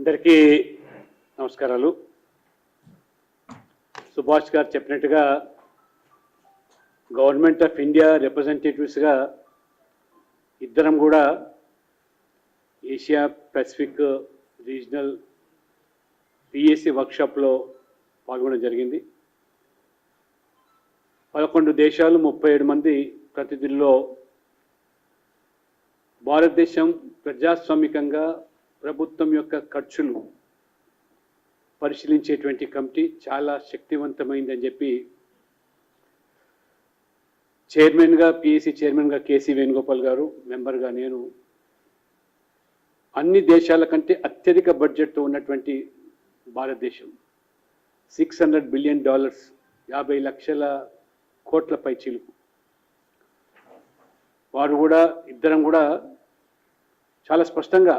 అందరికీ నమస్కారాలు. సుభాష్ గారు చెప్పినట్టుగా గవర్నమెంట్ ఆఫ్ ఇండియా రిప్రజెంటేటివ్స్గా ఇద్దరం కూడా ఏషియా పసిఫిక్ రీజనల్ పిఎస్సి వర్క్షాప్లో పాల్గొనడం జరిగింది. 11 దేశాలు 37 మంది ప్రతినిధుల్లో భారతదేశం ప్రజాస్వామికంగా ప్రభుత్వం యొక్క ఖర్చులు పరిశీలించేటువంటి కమిటీ చాలా శక్తివంతమైందని చెప్పి చైర్మన్గా పిఎస్సి చైర్మన్గా కేసీ వేణుగోపాల్ గారు, మెంబర్గా నేను, అన్ని దేశాల కంటే అత్యధిక బడ్జెట్తో ఉన్నటువంటి భారతదేశం $600 బిలియన్ 50 లక్షల కోట్ల పైచీలకు వారు కూడా ఇద్దరం కూడా చాలా స్పష్టంగా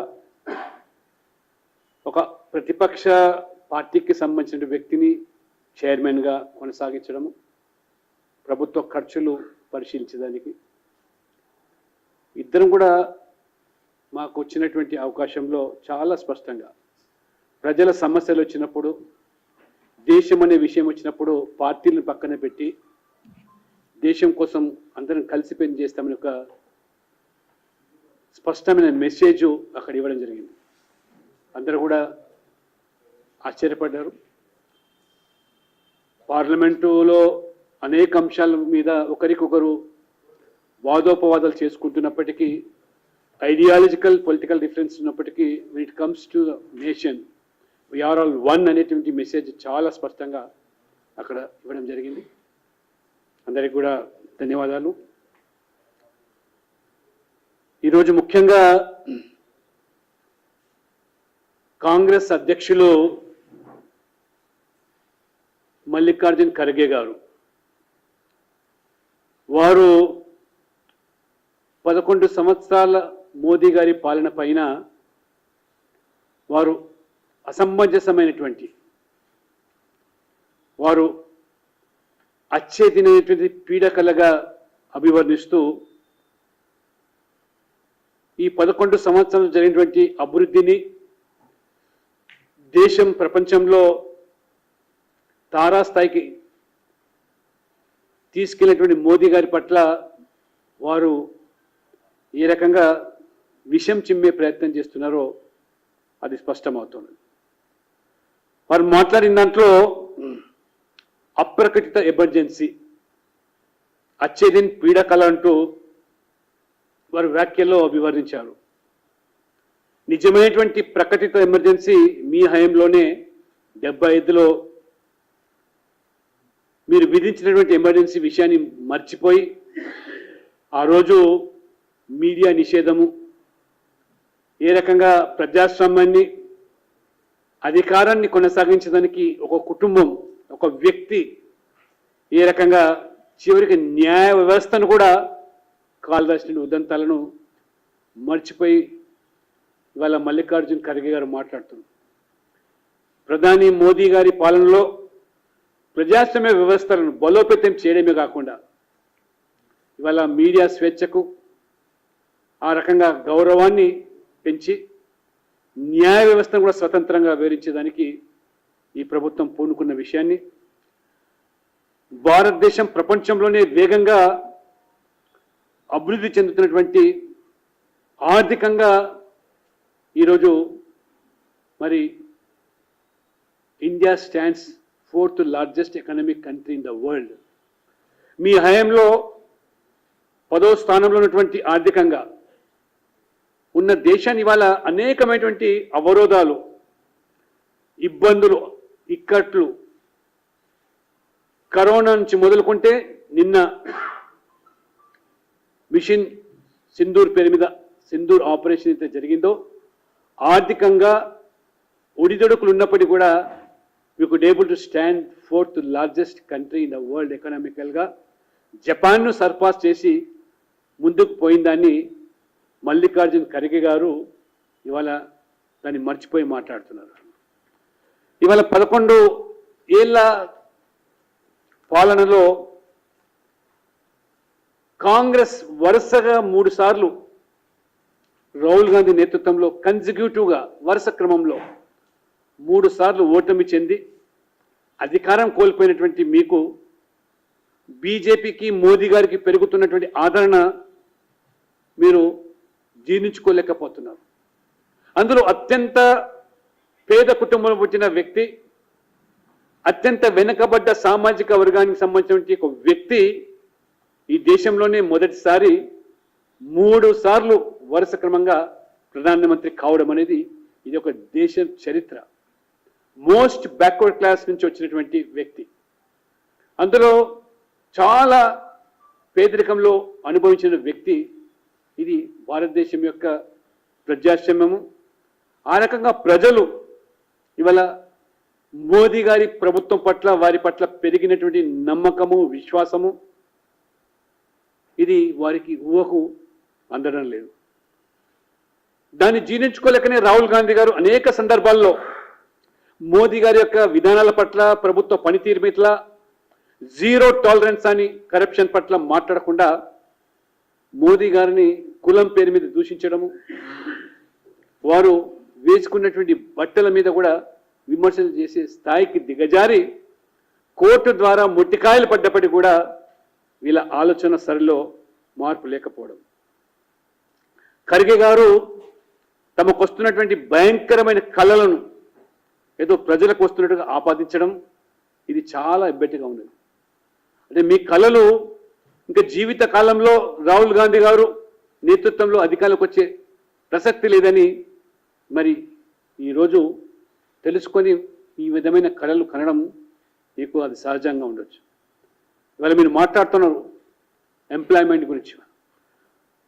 ఒక ప్రతిపక్ష పార్టీకి సంబంధించిన వ్యక్తిని చైర్మన్గా కొనసాగించడము, ప్రభుత్వ ఖర్చులు పరిశీలించడానికి ఇద్దరం కూడా మాకు వచ్చినటువంటి అవకాశంలో చాలా స్పష్టంగా ప్రజల సమస్యలు వచ్చినప్పుడు, దేశం అనే విషయం వచ్చినప్పుడు పార్టీలను పక్కన పెట్టి దేశం కోసం అందరం కలిసి పని చేస్తామని ఒక స్పష్టమైన మెసేజ్ అక్కడ ఇవ్వడం జరిగింది. అందరూ కూడా ఆశ్చర్యపడ్డారు. పార్లమెంటులో అనేక అంశాల మీద ఒకరికొకరు వాదోపవాదాలు చేసుకుంటున్నప్పటికీ, ఐడియాలజికల్ పొలిటికల్ డిఫరెన్స్ ఉన్నప్పటికీ, when it comes to the nation we are all one అనేటువంటి మెసేజ్ చాలా స్పష్టంగా అక్కడ ఇవ్వడం జరిగింది. అందరికీ కూడా ధన్యవాదాలు. ఈరోజు ముఖ్యంగా కాంగ్రెస్ అధ్యక్షులు మల్లికార్జున్ ఖర్గే గారు, వారు 11 సంవత్సరాల మోదీ గారి పాలన పైన వారు అసమంజసమైనటువంటి, వారు అచ్చేదినటువంటి పీడకలగా అభివర్ణిస్తూ ఈ 11 సంవత్సరాలు జరిగినటువంటి అభివృద్ధిని, దేశం ప్రపంచంలో తారాస్థాయికి తీసుకెళ్ళినటువంటి మోదీ గారి పట్ల వారు ఏ రకంగా విషం చిమ్మే ప్రయత్నం చేస్తున్నారో అది స్పష్టమవుతుంది. వారు మాట్లాడిన దాంట్లో అప్రకటిత ఎమర్జెన్సీ, అచ్చేదిన్ పీడకల అంటూ వారు వ్యాఖ్యల్లో అభివర్ణించారు. నిజమైనటువంటి ప్రకటిత ఎమర్జెన్సీ మీ హయాంలోనే 75లో మీరు విధించినటువంటి ఎమర్జెన్సీ విషయాన్ని మర్చిపోయి ఆ రోజు మీడియా నిషేధము, ఏ రకంగా ప్రజాస్వామ్యాన్ని, అధికారాన్ని కొనసాగించడానికి ఒక కుటుంబం, ఒక వ్యక్తి ఏ రకంగా చివరికి న్యాయ వ్యవస్థను కూడా కాల్దాసిన ఉదంతాలను మర్చిపోయి ఇవాళ మల్లికార్జున్ ఖర్గే గారు మాట్లాడుతున్నారు. ప్రధాని మోదీ గారి పాలనలో ప్రజాస్వామ్య వ్యవస్థలను బలోపేతం చేయడమే కాకుండా ఇవాళ మీడియా స్వేచ్ఛకు, ఆ రకంగా గౌరవాన్ని పెంచి న్యాయ వ్యవస్థను కూడా స్వతంత్రంగా వివరించేదానికి ఈ ప్రభుత్వం పూనుకున్న విషయాన్ని, భారతదేశం ప్రపంచంలోనే వేగంగా అభివృద్ధి చెందుతున్నటువంటి, ఆర్థికంగా ఈరోజు మరి India stands 4th largest economic country in the world. మీ హయాంలో 10వ స్థానంలో ఉన్నటువంటి ఆర్థికంగా ఉన్న దేశాన్ని ఇవాళ అనేకమైనటువంటి అవరోధాలు, ఇబ్బందులు, ఇక్కట్లు, కరోనా నుంచి మొదలుకుంటే నిన్న మిషన్ సింధూర్ పేరు మీద సింధూర్ ఆపరేషన్ అయితే జరిగిందో, ఆర్థికంగా ఒడిదొడుకులు ఉన్నప్పటికీ కూడా we could able to stand 4th largest country in the world ఎకనామికల్గా. జపాన్ను సర్పాస్ చేసి ముందుకు పోయిందాన్ని మల్లికార్జున్ ఖర్గే గారు ఇవాళ దాన్ని మర్చిపోయి మాట్లాడుతున్నారు. ఇవాళ 11 ఏళ్ళ పాలనలో కాంగ్రెస్ వరుసగా 3 సార్లు రాహుల్ గాంధీ నేతృత్వంలో కన్సిక్యూటివ్గా వరుస క్రమంలో 3 సార్లు ఓటమి చెంది అధికారం కోల్పోయినటువంటి మీకు బీజేపీకి మోదీ గారికి పెరుగుతున్నటువంటి ఆదరణ మీరు జీర్ణించుకోలేకపోతున్నారు. అందులో అత్యంత పేద కుటుంబంలో పుట్టిన వ్యక్తి, అత్యంత వెనుకబడ్డ సామాజిక వర్గానికి సంబంధించిన ఒక వ్యక్తి ఈ దేశంలోనే మొదటిసారి 3 సార్లు వరుస క్రమంగా ప్రధానమంత్రి కావడం అనేది ఇది ఒక దేశ చరిత్ర. మోస్ట్ బ్యాక్వర్డ్ క్లాస్ నుంచి వచ్చినటువంటి వ్యక్తి, అందులో చాలా పేదరికంలో అనుభవించిన వ్యక్తి. ఇది భారతదేశం యొక్క ప్రజాస్వామ్యము. ఆ రకంగా ప్రజలు ఇవాళ మోదీ గారి ప్రభుత్వం పట్ల, వారి పట్ల పెరిగినటువంటి నమ్మకము, విశ్వాసము ఇది వారికి ఊహకు అందడం లేదు. దాన్ని జీర్ణించుకోలేకనే రాహుల్ గాంధీ గారు అనేక సందర్భాల్లో మోదీ గారి యొక్క విధానాల పట్ల, ప్రభుత్వ పనితీరు పట్ల, జీరో టాలరెన్స్ అని కరప్షన్ పట్ల మాట్లాడకుండా మోదీ గారిని కులం పేరు మీద దూషించడము, వారు వేసుకున్నటువంటి బట్టల మీద కూడా విమర్శలు చేసే స్థాయికి దిగజారి కోర్టు ద్వారా మొట్టికాయలు పడ్డప్పటికీ కూడా వీళ్ళ ఆలోచన సరిలో మార్పు లేకపోవడం. ఖర్గే గారు తమకు వస్తున్నటువంటి భయంకరమైన కళలను ఏదో ప్రజలకు వస్తున్నట్టుగా ఆపాదించడం ఇది చాలా ఇబ్బందిగా ఉన్నది. అంటే మీ కళలు ఇంకా జీవిత కాలంలో రాహుల్ గాంధీ గారు నేతృత్వంలో అధికారంలోకి వచ్చే ప్రసక్తి లేదని మరి ఈరోజు తెలుసుకొని ఈ విధమైన కళలు కనడం మీకు అది సహజంగా ఉండొచ్చు. ఇవాళ మీరు మాట్లాడుతున్నారు ఎంప్లాయ్మెంట్ గురించి.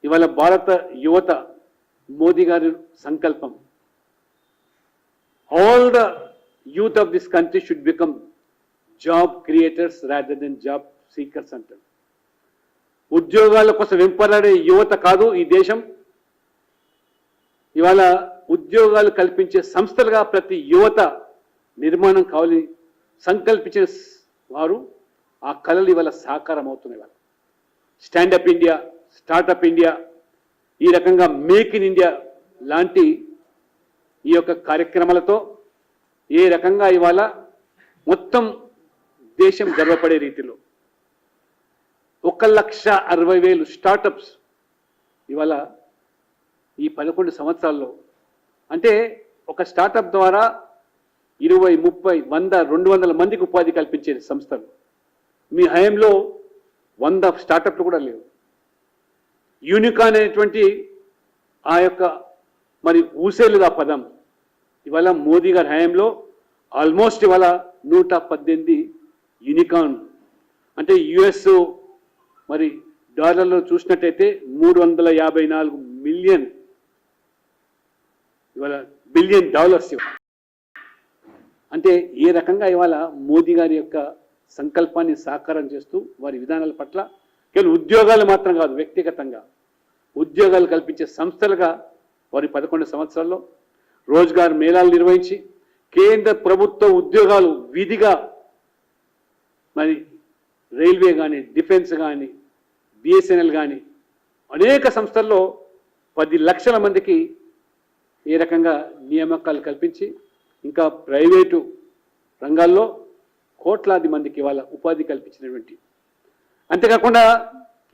ఇవాళ భారత యువత మోదీ గారి సంకల్పం, all the youth of this country should become job creators rather than job seekers అంటారు. ఉద్యోగాల కోసం వెంపలాడే యువత కాదు ఈ దేశం. ఇవాళ ఉద్యోగాలు కల్పించే సంస్థలుగా ప్రతి యువత నిర్మాణం కావాలి సంకల్పించిన వారు ఆ కళలు ఇవాళ సాకారం అవుతున్నాయి. ఇవాళ స్టాండప్ ఇండియా, స్టార్టప్ ఇండియా, ఈ రకంగా మేక్ ఇన్ ఇండియా లాంటి ఈ యొక్క కార్యక్రమాలతో ఏ రకంగా ఇవాళ మొత్తం దేశం గర్వపడే రీతిలో 1,60,000 స్టార్టప్స్ ఇవాళ ఈ 11 సంవత్సరాల్లో, అంటే ఒక స్టార్టప్ ద్వారా 20, 30, 100, 200 మందికి ఉపాధి కల్పించే సంస్థలు. మీ హయాంలో 100 స్టార్టప్లు కూడా లేవు. యూనికాన్ అనేటువంటి ఆ యొక్క మరి ఊసేలుగా పదం ఇవాళ మోదీ గారి హయాంలో ఆల్మోస్ట్ ఇవాళ 118 యూనికాన్, అంటే యుఎస్ మరి డాలర్లో చూసినట్టయితే 354 మిలియన్ ఇవాళ బిలియన్ డాలర్స్. అంటే ఏ రకంగా ఇవాళ మోదీ గారి యొక్క సంకల్పాన్ని సాకారం చేస్తూ వారి విధానాల పట్ల కేవలం ఉద్యోగాలు మాత్రం కాదు, వ్యక్తిగతంగా ఉద్యోగాలు కల్పించే సంస్థలుగా వారి 11 సంవత్సరాల్లో రోజ్గార్ మేళాలు నిర్వహించి కేంద్ర ప్రభుత్వ ఉద్యోగాలు విధిగా మరి రైల్వే కానీ, డిఫెన్స్ కానీ, బిఎస్ఎన్ఎల్ కానీ అనేక సంస్థల్లో 10 లక్షల మందికి ఏ రకంగా నియామకాలు కల్పించి ఇంకా ప్రైవేటు రంగాల్లో కోట్లాది మందికి ఇవాళ ఉపాధి కల్పించినటువంటి. అంతేకాకుండా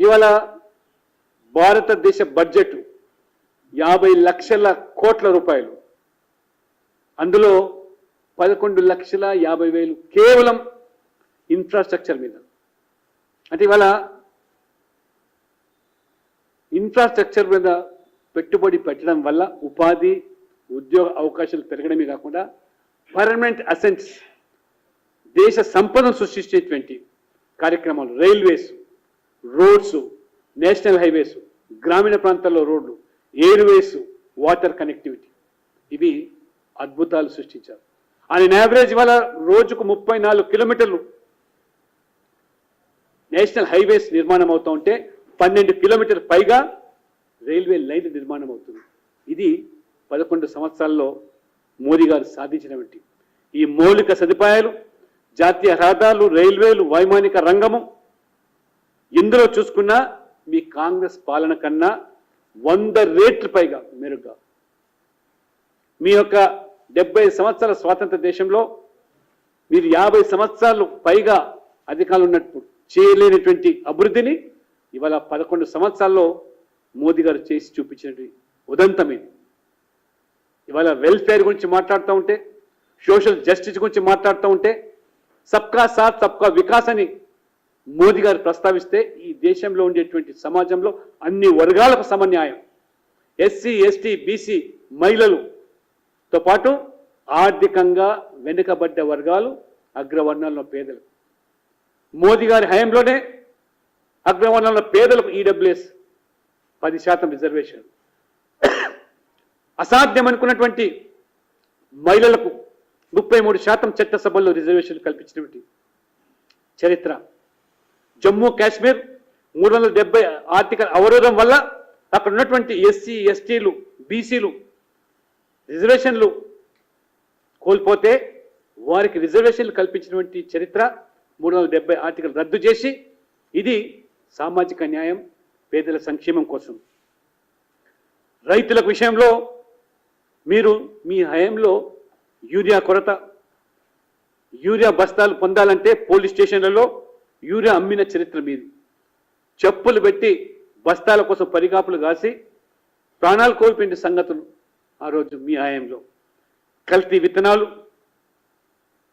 ఇవాళ భారతదేశ బడ్జెట్ 50 లక్షల కోట్ల రూపాయలు, అందులో 11,50,000 కేవలం ఇన్ఫ్రాస్ట్రక్చర్ మీద. అంటే ఇవాళ ఇన్ఫ్రాస్ట్రక్చర్ మీద పెట్టుబడి పెట్టడం వల్ల ఉపాధి, ఉద్యోగ అవకాశాలు పెరగడమే కాకుండా పర్మనెంట్ అసెట్స్, దేశ సంపదను సృష్టించేటువంటి కార్యక్రమాలు, రైల్వేస్, రోడ్స్, నేషనల్ హైవేస్, గ్రామీణ ప్రాంతాల్లో రోడ్లు, ఎయిర్వేస్, వాటర్ కనెక్టివిటీ, ఇవి అద్భుతాలు సృష్టించారు. ఆయన యావరేజ్ వల్ల రోజుకు 34 కిలోమీటర్లు నేషనల్ హైవేస్ నిర్మాణం అవుతూ ఉంటే 12 కిలోమీటర్ల పైగా రైల్వే లైన్ నిర్మాణం అవుతుంది. ఇది 11 సంవత్సరాల్లో మోదీ గారు సాధించినటువంటి ఈ మౌలిక సదుపాయాలు, జాతీయ రహదారులు, రైల్వేలు, వైమానిక రంగము, ఇందులో చూసుకున్నా మీ కాంగ్రెస్ పాలన కన్నా 100 రెట్లు పైగా మెరుగ్గా. మీ యొక్క 70 సంవత్సరాల స్వాతంత్ర దేశంలో మీరు 50 సంవత్సరాలు పైగా అధికారులు ఉన్నట్టు చేయలేనటువంటి అభివృద్ధిని ఇవాళ 11 సంవత్సరాల్లో మోదీ గారు చేసి చూపించినటువంటి ఉదంతం ఇది. ఇవాళ వెల్ఫేర్ గురించి మాట్లాడుతూ ఉంటే, సోషల్ జస్టిస్ గురించి మాట్లాడుతూ ఉంటే, సబ్కా సాత్ సబ్కా వికాస్ అని మోదీ గారు ప్రస్తావిస్తే ఈ దేశంలో ఉండేటువంటి సమాజంలో అన్ని వర్గాలకు సమన్యాయం, ఎస్సీ ఎస్టీ బీసీ మహిళలతో పాటు ఆర్థికంగా వెనుకబడ్డ వర్గాలు, అగ్రవర్ణాల్లో పేదలు. మోదీ గారి హయాంలోనే అగ్రవర్ణాల్లో పేదలకు ఈడబ్ల్యూఎస్ 10% రిజర్వేషన్, అసాధ్యం అనుకున్నటువంటి మహిళలకు 33% చట్టసభల్లో రిజర్వేషన్ కల్పించినటువంటి చరిత్ర. జమ్మూ కాశ్మీర్ 370 ఆర్టికల్ అవరోధం వల్ల అక్కడ ఉన్నటువంటి ఎస్సీ ఎస్టీలు బీసీలు రిజర్వేషన్లు కోల్పోతే వారికి రిజర్వేషన్లు కల్పించినటువంటి చరిత్ర. 370 ఆర్టికల్ రద్దు చేసి ఇది సామాజిక న్యాయం, పేదల సంక్షేమం కోసం. రైతుల విషయంలో మీరు మీ హయాంలో యూరియా కొరత, యూరియా బస్తాలు పొందాలంటే పోలీస్ స్టేషన్లలో యూరియా అమ్మిన చరిత్ర మీది. చెప్పులు పెట్టి బస్తాల కోసం పరిగాపులు కాసి ప్రాణాలు కోల్పోయిన సంగతులు ఆ రోజు మీ హయాంలో. కల్తీ విత్తనాలు,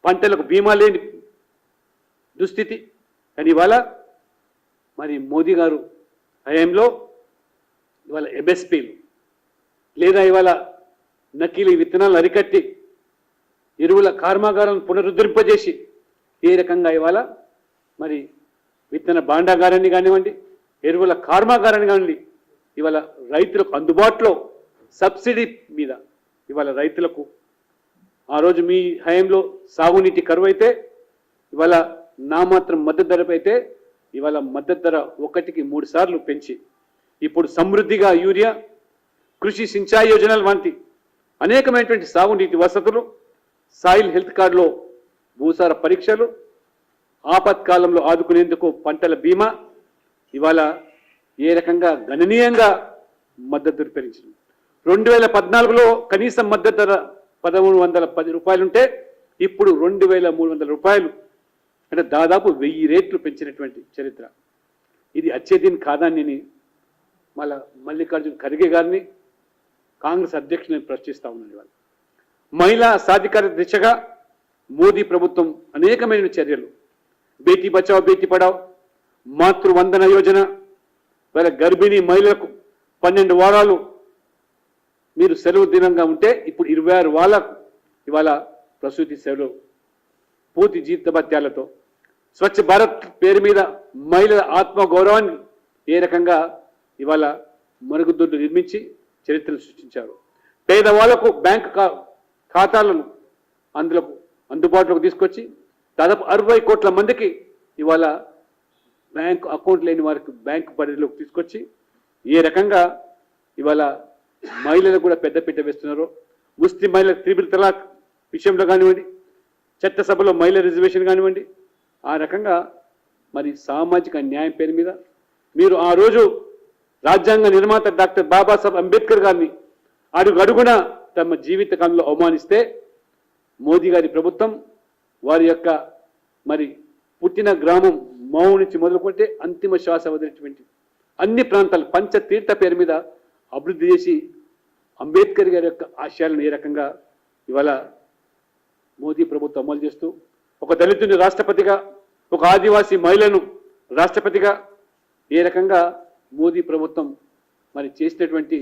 పంటలకు బీమా లేని దుస్థితి. కానీ ఇవాళ మరి మోదీ గారు హయాంలో ఇవాళ ఎంఎస్పీలు లేదా ఇవాళ నకిలీ విత్తనాలు అరికట్టి ఎరువుల కర్మాగారాలను పునరుద్ధరింపజేసి ఏ రకంగా ఇవాళ మరి విత్తన భాండాగారాన్ని కానివ్వండి, ఎరువుల కర్మాగారాన్ని కానివ్వండి, ఇవాళ రైతులకు అందుబాటులో సబ్సిడీ మీద ఇవాళ రైతులకు ఆ రోజు మీ హయాంలో సాగునీటి కరువు అయితే ఇవాళ నామాత్రం మద్దతు ధరపై అయితే ఇవాళ మద్దతు ధర 1కి 3 సార్లు పెంచి ఇప్పుడు సమృద్ధిగా యూరియా, కృషి సించాయి యోజనలు వంటి అనేకమైనటువంటి సాగునీటి వసతులు, సాయిల్ హెల్త్ కార్డులో భూసార పరీక్షలు, ఆపత్కాలంలో ఆదుకునేందుకు పంటల బీమా ఇవాళ ఏ రకంగా గణనీయంగా మద్దతు పెంచింది. 2014లో కనీస మద్దతు ధర 1310 రూపాయలుంటే ఇప్పుడు 2300 రూపాయలు, అంటే దాదాపు 1000 రేట్లు పెంచినటువంటి చరిత్ర. ఇది అచ్చేదీన్ కాదాన్ని మల్లికార్జున ఖర్గే గారిని, కాంగ్రెస్ అధ్యక్షుని ప్రశ్నిస్తూ ఉన్నాను. వాళ్ళు మహిళా సాధికార దిశగా మోదీ ప్రభుత్వం అనేకమైన చర్యలు, బేటీ బచావ్ బేటీ పడావ్, మాతృవందన యోజన, వాళ్ళ గర్భిణీ మహిళలకు 12 వారాలు మీరు సెలవు దినంగా ఉంటే ఇప్పుడు 26 వారాలకు ఇవాళ ప్రసూతి సెలవు పూర్తి జీతభత్యాలతో. స్వచ్ఛ భారత్ పేరు మీద మహిళల ఆత్మగౌరవాన్ని ఏ రకంగా ఇవాళ మరుగుదొడ్లు నిర్మించి చరిత్రను సృష్టించారు. పేదవాళ్లకు బ్యాంకు ఖాతాలను అందుబాటులోకి తీసుకొచ్చి దాదాపు 60 కోట్ల మందికి ఇవాళ బ్యాంకు అకౌంట్ లేని వారికి బ్యాంకు పరిధిలోకి తీసుకొచ్చి ఏ రకంగా ఇవాళ మహిళలకు కూడా పెద్దపీట వేస్తున్నారో, ముస్లిం మహిళలకు త్రిపుల్ తలాక్ విషయంలో కానివ్వండి, చట్టసభలో మహిళా రిజర్వేషన్ కానివ్వండి, ఆ రకంగా మరి సామాజిక న్యాయం పేరు మీద మీరు ఆ రోజు రాజ్యాంగ నిర్మాత డాక్టర్ బాబాసాహెబ్ అంబేద్కర్ గారిని అడుగడుగున తమ జీవిత కాలంలో అవమానిస్తే మోదీ గారి ప్రభుత్వం వారి యొక్క మరి పుట్టిన గ్రామం మౌ నుంచి మొదలుకుంటే అంతిమ శ్వాస వదిలినటువంటి అన్ని ప్రాంతాలు పంచతీర్థ పేరు మీద అభివృద్ధి చేసి అంబేద్కర్ గారి యొక్క ఆశయాలను ఏ రకంగా ఇవాళ మోదీ ప్రభుత్వం అమలు చేస్తూ ఒక దళితుని రాష్ట్రపతిగా, ఒక ఆదివాసీ మహిళను రాష్ట్రపతిగా ఏ రకంగా మోదీ ప్రభుత్వం మరి చేసినటువంటి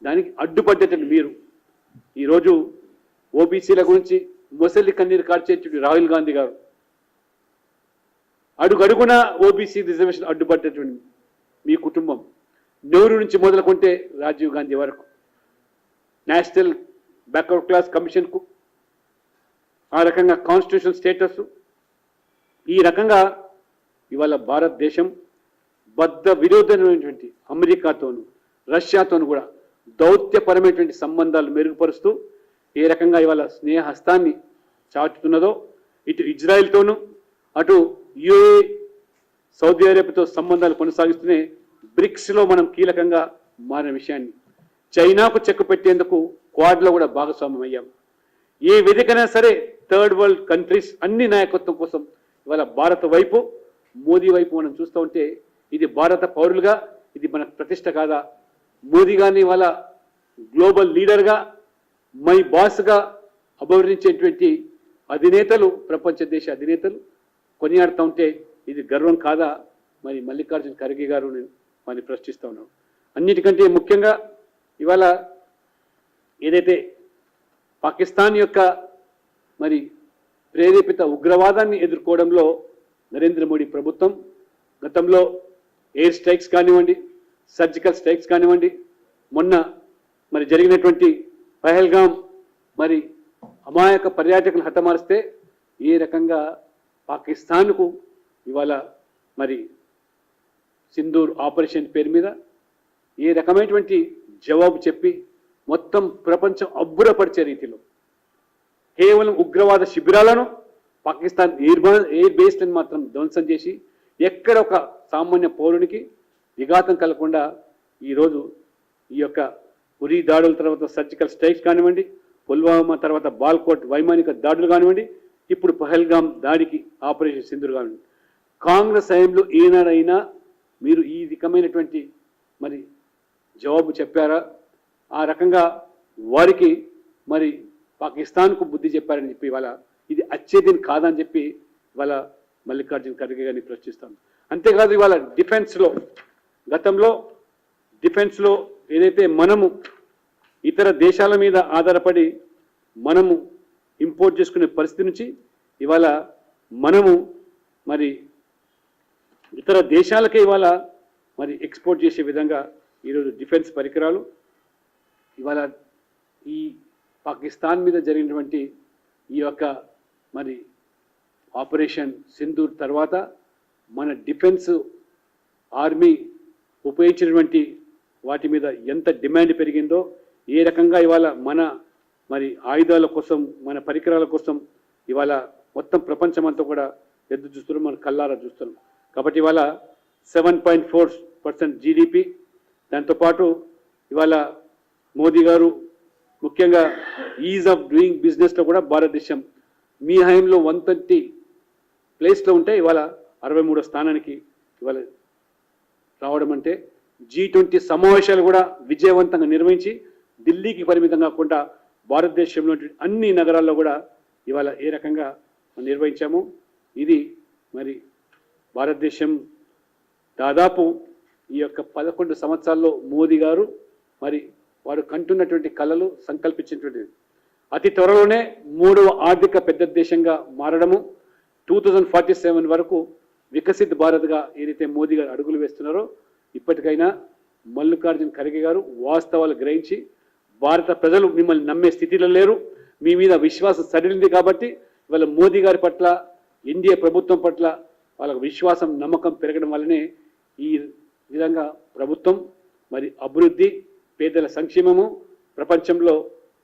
దానికి అడ్డుపడ్డటువంటి మీరు ఈరోజు ఓబీసీల గురించి మొసలి కన్నీరు కార్చేటువంటి రాహుల్ గాంధీ గారు, అడుగడుగున ఓబీసీ రిజర్వేషన్ అడ్డుపడ్డటువంటి మీ కుటుంబం, నెహ్రూ నుంచి మొదలుకుంటే రాజీవ్ గాంధీ వరకు నేషనల్ బ్యాక్వర్డ్ క్లాస్ కమిషన్కు, ఆ రకంగా కాన్స్టిట్యూషన్ స్టేటస్, ఈ రకంగా ఇవాళ భారతదేశం బద్ధ విరోధమైనటువంటి అమెరికాతోనూ రష్యాతోనూ కూడా దౌత్యపరమైనటువంటి సంబంధాలు మెరుగుపరుస్తూ ఏ రకంగా ఇవాళ స్నేహహస్తాన్ని చాటుతున్నదో, ఇటు ఇజ్రాయెల్తోనూ అటు యుఏఈ సౌదీ అరేబియాతో సంబంధాలు కొనసాగిస్తూనే బ్రిక్స్లో మనం కీలకంగా మారిన విషయాన్ని, చైనాకు చెక్ పెట్టేందుకు క్వాడ్లో కూడా భాగస్వామ్యం అయ్యాం. ఏ వేదికైనా సరే థర్డ్ వరల్డ్ కంట్రీస్ అన్ని నాయకత్వం కోసం ఇవాళ భారత వైపు మోదీ వైపు మనం చూస్తూ ఉంటే ఇది భారత పౌరులుగా ఇది మన ప్రతిష్ట కాదా? మోదీ గారిని ఇవాళ గ్లోబల్ లీడర్గా మై బాస్గా అభివర్ణించేటువంటి అధినేతలు, ప్రపంచ దేశ అధినేతలు కొనియాడుతూ ఉంటే ఇది గర్వం కాదా? మరి మల్లికార్జున ఖర్గే గారు మరి ప్రశ్నిస్తూ ఉన్నాం. అన్నిటికంటే ముఖ్యంగా ఇవాళ ఏదైతే పాకిస్తాన్ యొక్క మరి ప్రేరేపిత ఉగ్రవాదాన్ని ఎదుర్కోవడంలో నరేంద్ర మోడీ ప్రభుత్వం గతంలో ఎయిర్ స్ట్రైక్స్ కానివ్వండి, సర్జికల్ స్ట్రైక్స్ కానివ్వండి, మొన్న మరి జరిగినటువంటి పహల్గామ్ మరి అమాయక పర్యాటకులు హతమారిస్తే ఏ రకంగా పాకిస్తాన్కు ఇవాళ మరి సింధూర్ ఆపరేషన్ పేరు మీద ఏ రకమైనటువంటి జవాబు చెప్పి మొత్తం ప్రపంచం అబ్బురపరిచే రీతిలో కేవలం ఉగ్రవాద శిబిరాలను పాకిస్తాన్ ఎయిర్ బేస్లను మాత్రం ధ్వంసం చేసి ఎక్కడ ఒక సామాన్య పౌరునికి విఘాతం కలగకుండా ఈరోజు ఈ యొక్క ఉరి దాడుల తర్వాత సర్జికల్ స్ట్రైక్స్ కానివ్వండి, పుల్వామా తర్వాత బాల్కోట్ వైమానిక దాడులు కానివ్వండి, ఇప్పుడు పహల్గామ్ దాడికి ఆపరేషన్ సింధూర్ కానివ్వండి, కాంగ్రెస్ హయాంలో ఏనాడైనా మీరు ఈ రకమైనటువంటి మరి జవాబు చెప్పారా? ఆ రకంగా వారికి మరి పాకిస్తాన్కు బుద్ధి చెప్పారని చెప్పి ఇవాళ ఇది అచ్చేదిని కాదని చెప్పి ఇవాళ మల్లికార్జున ఖర్గే గారిని ప్రశ్నిస్తాను. అంతేకాదు ఇవాళ గతంలో డిఫెన్స్లో ఏదైతే మనము ఇతర దేశాల మీద ఆధారపడి మనము ఇంపోర్ట్ చేసుకునే పరిస్థితి నుంచి ఇవాళ మనము మరి ఇతర దేశాలకే ఇవాళ మరి ఎక్స్పోర్ట్ చేసే విధంగా ఈరోజు డిఫెన్స్ పరికరాలు ఇవాళ ఈ పాకిస్తాన్ మీద జరిగినటువంటి ఈ యొక్క మరి ఆపరేషన్ సింధూర్ తర్వాత మన డిఫెన్స్ ఆర్మీ ఉపయోగించినటువంటి వాటి మీద ఎంత డిమాండ్ పెరిగిందో, ఏ రకంగా ఇవాళ మన మరి ఆయుధాల కోసం, మన పరికరాల కోసం ఇవాళ మొత్తం ప్రపంచమంతా కూడా ఎదురు చూస్తున్నాం, మన కళ్ళారా చూస్తున్నాం. కాబట్టి ఇవాళ 7.4% జీడిపి, దాంతోపాటు ఇవాళ మోదీ గారు ముఖ్యంగా ఈజ్ ఆఫ్ డూయింగ్ బిజినెస్లో కూడా భారతదేశం మీ హయాంలో 130 ప్లేస్లో ఉంటే ఇవాళ 63వ స్థానానికి ఇవాళ రావడం అంటే G20 సమావేశాలు కూడా విజయవంతంగా నిర్వహించి ఢిల్లీకి పరిమితం కాకుండా భారతదేశంలో అన్ని నగరాల్లో కూడా ఇవాళ ఏ రకంగా నిర్వహించాము. ఇది మరి భారతదేశం దాదాపు ఈ యొక్క 11 సంవత్సరాల్లో మోదీ గారు మరి వారు కంటున్నటువంటి కళలు సంకల్పించినటువంటిది అతి త్వరలోనే 3వ ఆర్థిక పెద్ద దేశంగా మారడము, 2047 వరకు వికసిత్ భారత్గా ఏదైతే మోదీ గారు అడుగులు వేస్తున్నారో ఇప్పటికైనా మల్లికార్జున ఖర్గే గారు వాస్తవాలు గ్రహించి భారత ప్రజలు మిమ్మల్ని నమ్మే స్థితిలో లేరు, మీ మీద విశ్వాసం సడిలింది కాబట్టి ఇవాళ మోదీ గారి పట్ల, ఎన్డీఏ ప్రభుత్వం పట్ల వాళ్ళకు విశ్వాసం, నమ్మకం పెరగడం వల్లనే ఈ విధంగా ప్రభుత్వం మరి అభివృద్ధి, పేదల సంక్షేమము ప్రపంచంలో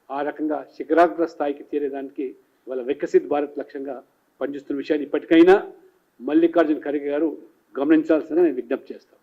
ఆ రకంగా శిఖరాగ్ర స్థాయికి చేరేదానికి ఇవాళ వికసిత్ భారత్ లక్ష్యంగా పనిచేస్తున్న విషయాన్ని ఇప్పటికైనా మల్లికార్జున ఖర్గే గారు గమనించాల్సిందని నేను విజ్ఞప్తి చేస్తాను.